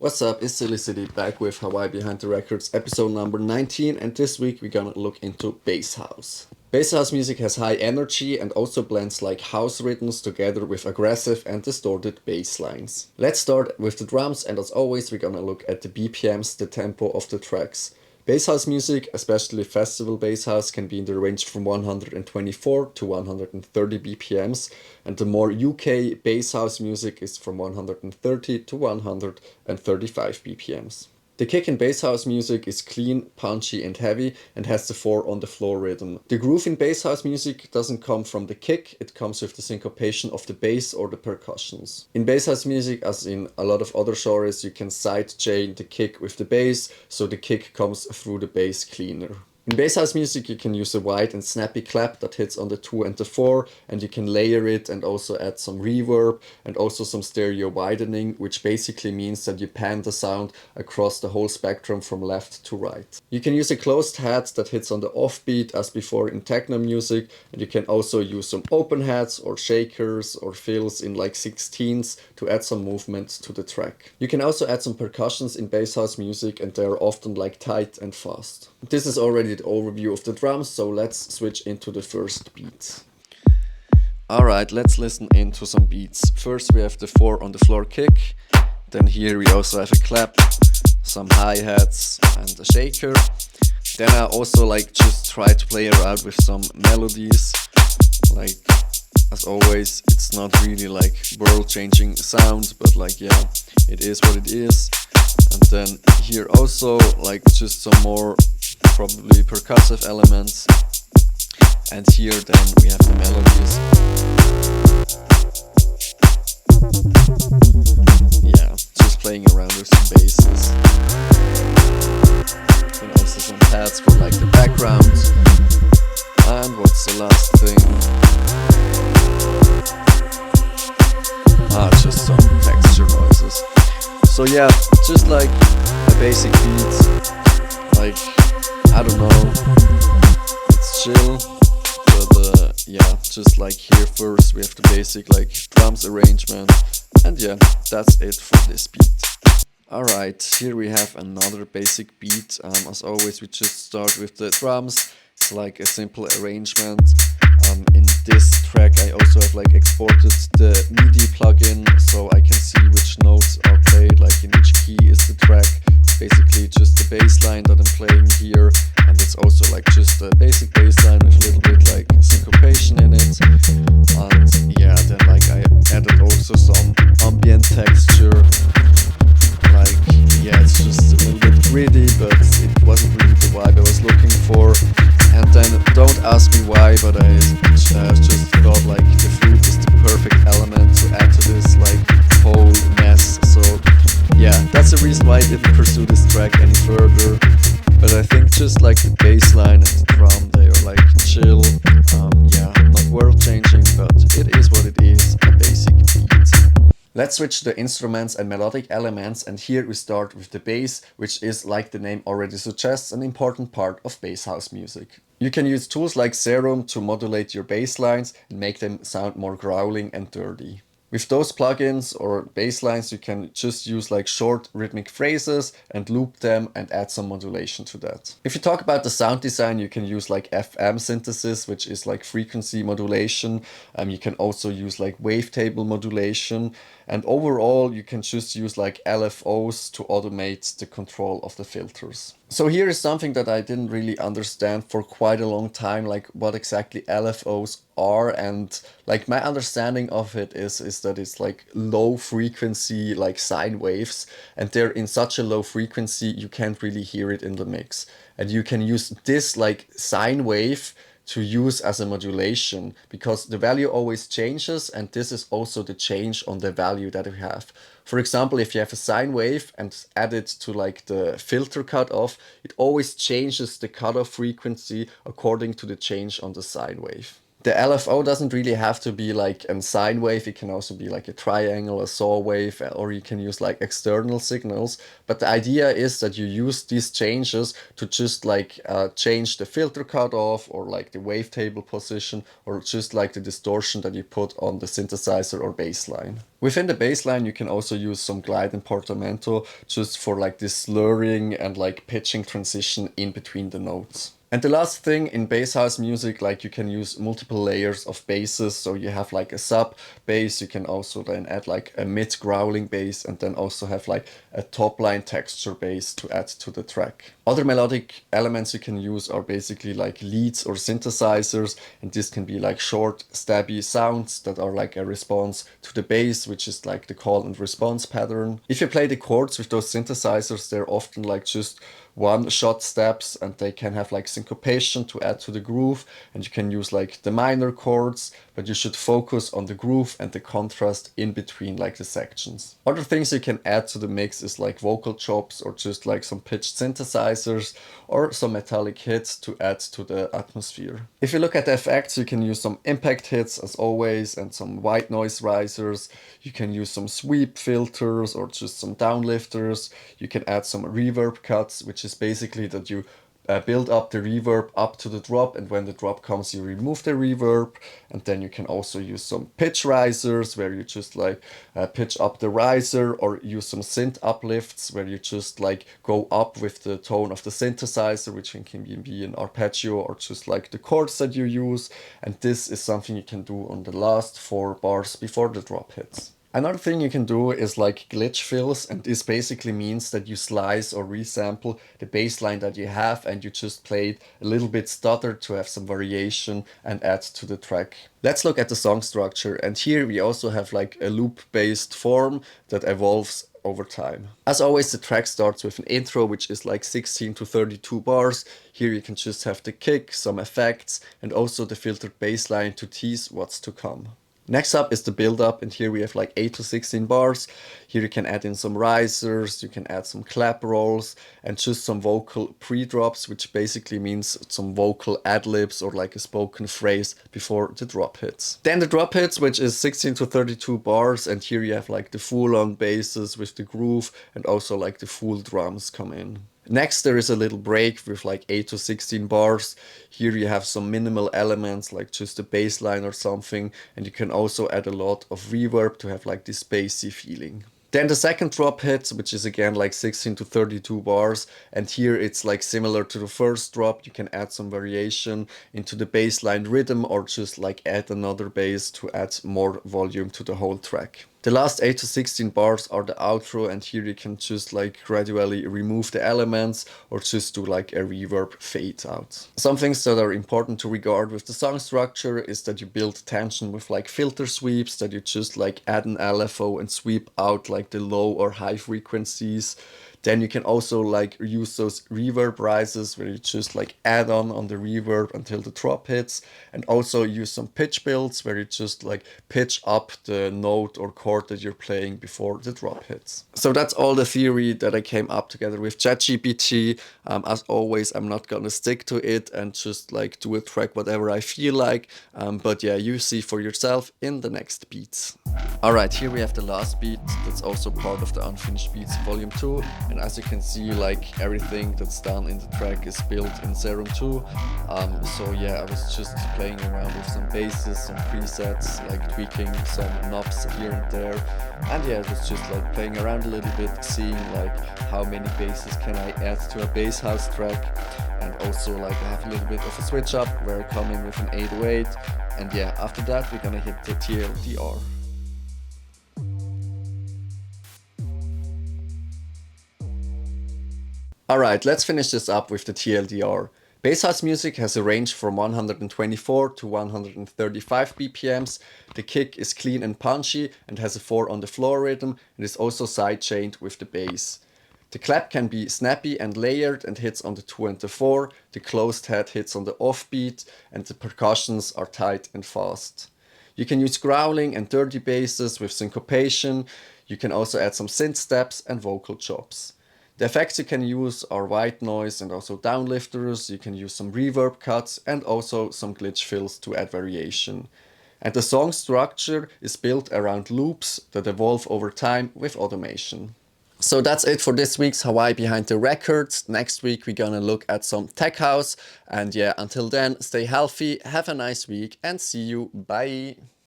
What's up, it's Silly City back with Hawaii Behind the Records episode number 19, and this week we're gonna look into bass house. Bass house music has high energy and also blends like house rhythms together with aggressive and distorted bass lines. Let's start with the drums, and as always we're gonna look at the BPMs, the tempo of the tracks. Bass house music, especially festival bass house, can be in the range from 124 to 130 BPMs, and the more UK bass house music is from 130 to 135 BPMs. The kick in bass house music is clean, punchy and heavy and has the 4 on the floor rhythm. The groove in bass house music doesn't come from the kick, it comes with the syncopation of the bass or the percussions. In bass house music, as in a lot of other genres, you can side chain the kick with the bass, so the kick comes through the bass cleaner. In bass house music you can use a wide and snappy clap that hits on the 2 and the 4, and you can layer it and also add some reverb and also some stereo widening, which basically means that you pan the sound across the whole spectrum from left to right. You can use a closed head that hits on the offbeat as before in techno music, and you can also use some open heads or shakers or fills in like 16ths to add some movement to the track. You can also add some percussions in bass house music, and they are often like tight and fast. This is already the overview of the drums, so let's switch into the first beat. Alright, let's listen into some beats. First we have the 4 on the floor kick, then here we also have a clap, some hi-hats and a shaker. Then I also like just try to play around with some melodies. Like as always, it's not really like world-changing sound, but like yeah, it is what it is. And then here also like just some more probably percussive elements, and here then we have the melodies. Yeah, just playing around with some basses and also some pads for like the background. And what's the last thing? Just some texture noises. So yeah, just like a basic beat, like I don't know, it's chill, but yeah, just like here first we have the basic like drums arrangement, and yeah, that's it for this beat. Alright, here we have another basic beat. As always we just start with the drums. It's like a simple arrangement. In this track I also have like exported the MIDI plugin, so I can see which notes are played, like in which key is the track. It's basically just the bass line that I'm playing here, and it's also like just a basic bass line with a little bit like syncopation in it. And yeah, then like I added also some ambient texture. Like yeah, it's just a little bit gritty, but it wasn't really the vibe I was looking for. And then don't ask me why, but I just thought like the flute is the perfect element to add to this like whole mess. So yeah, that's the reason why I didn't pursue this track any further. But I think just like the bass line and the drum, they are like chill. Yeah, not world changing, but it is what it is, a basic beat. Let's switch to the instruments and melodic elements, and here we start with the bass, which is, like the name already suggests, an important part of bass house music. You can use tools like Serum to modulate your bass lines and make them sound more growling and dirty. With those plugins or bass lines you can just use like short rhythmic phrases and loop them and add some modulation to that. If you talk about the sound design, you can use like FM synthesis, which is like frequency modulation. You can also use like wavetable modulation, and overall you can just use like LFOs to automate the control of the filters. So here is something that I didn't really understand for quite a long time, like what exactly LFOs are, and like my understanding of it is that it's like low frequency like sine waves, and they're in such a low frequency you can't really hear it in the mix, and you can use this like sine wave to use as a modulation, because the value always changes, and this is also the change on the value that we have. For example, if you have a sine wave and add it to like the filter cutoff, it always changes the cutoff frequency according to the change on the sine wave. The LFO doesn't really have to be like a sine wave, it can also be like a triangle, a saw wave, or you can use like external signals. But the idea is that you use these changes to just like change the filter cutoff or like the wavetable position or just like the distortion that you put on the synthesizer or bassline. Within the bassline you can also use some glide and portamento just for like this slurring and like pitching transition in between the notes. And the last thing in bass house music, like you can use multiple layers of basses. So you have like a sub bass, you can also then add like a mid growling bass and then also have like a top line texture bass to add to the track. Other melodic elements you can use are basically like leads or synthesizers, and this can be like short stabby sounds that are like a response to the bass, which is like the call and response pattern. If you play the chords with those synthesizers, they're often like just one shot steps and they can have like syncopation to add to the groove, and you can use like the minor chords, but you should focus on the groove and the contrast in between like the sections. Other things you can add to the mix is like vocal chops or just like some pitched synthesizers or some metallic hits to add to the atmosphere. If you look at the effects, you can use some impact hits as always and some white noise risers. You can use some sweep filters or just some downlifters. You can add some reverb cuts, which is basically that you build up the reverb up to the drop, and when the drop comes you remove the reverb. And then you can also use some pitch risers where you just like pitch up the riser, or use some synth uplifts where you just like go up with the tone of the synthesizer, which can be an arpeggio or just like the chords that you use. And this is something you can do on the last 4 bars before the drop hits. Another thing you can do is like glitch fills, and this basically means that you slice or resample the bass line that you have and you just play it a little bit stuttered to have some variation and add to the track. Let's look at the song structure, and here we also have like a loop-based form that evolves over time. As always, the track starts with an intro which is like 16 to 32 bars. Here you can just have the kick, some effects, and also the filtered bass line to tease what's to come. Next up is the build up, and here we have like 8 to 16 bars. Here you can add in some risers, you can add some clap rolls and just some vocal pre-drops, which basically means some vocal ad-libs or like a spoken phrase before the drop hits. Then the drop hits, which is 16 to 32 bars, and here you have like the full-on basses with the groove and also like the full drums come in. Next there is a little break with like 8 to 16 bars. Here you have some minimal elements like just a bass line or something, and you can also add a lot of reverb to have like this bassy feeling. Then the second drop hits, which is again like 16 to 32 bars, and here it's like similar to the first drop. You can add some variation into the bass line rhythm or just like add another bass to add more volume to the whole track. The last 8 to 16 bars are the outro, and here you can just like gradually remove the elements or just do like a reverb fade out. Some things that are important to regard with the song structure is that you build tension with like filter sweeps, that you just like add an LFO and sweep out like the low or high frequencies. Then you can also like use those reverb rises where you just like add on the reverb until the drop hits, and also use some pitch builds where you just like pitch up the note or chord that you're playing before the drop hits. So that's all the theory that I came up together with ChatGPT. As always, I'm not gonna stick to it and just like do a track whatever I feel like, but yeah, you see for yourself in the next beats. Alright, here we have the last beat that's also part of the Unfinished Beats Volume 2. And as you can see, like everything that's done in the track is built in Serum 2. So yeah, I was just playing around with some basses, some presets, like tweaking some knobs here and there. And yeah, I was just like playing around a little bit, seeing like how many basses can I add to a bass house track. And also like I have a little bit of a switch up where I come in with an 808. And yeah, after that we're gonna hit the tldr. Alright, let's finish this up with the tldr. Bass house music has a range from 124 to 135 BPMs. The kick is clean and punchy and has a 4 on the floor rhythm, and is also sidechained with the bass. The clap can be snappy and layered and hits on the 2 and the 4. The closed head hits on the offbeat, and the percussions are tight and fast. You can use growling and dirty basses with syncopation. You can also add some synth steps and vocal chops. The effects you can use are white noise and also downlifters. You can use some reverb cuts and also some glitch fills to add variation. And the song structure is built around loops that evolve over time with automation. So that's it for this week's Hawaii Behind the Records. Next week we're gonna look at some tech house. And yeah, until then, stay healthy, have a nice week, and see you. Bye.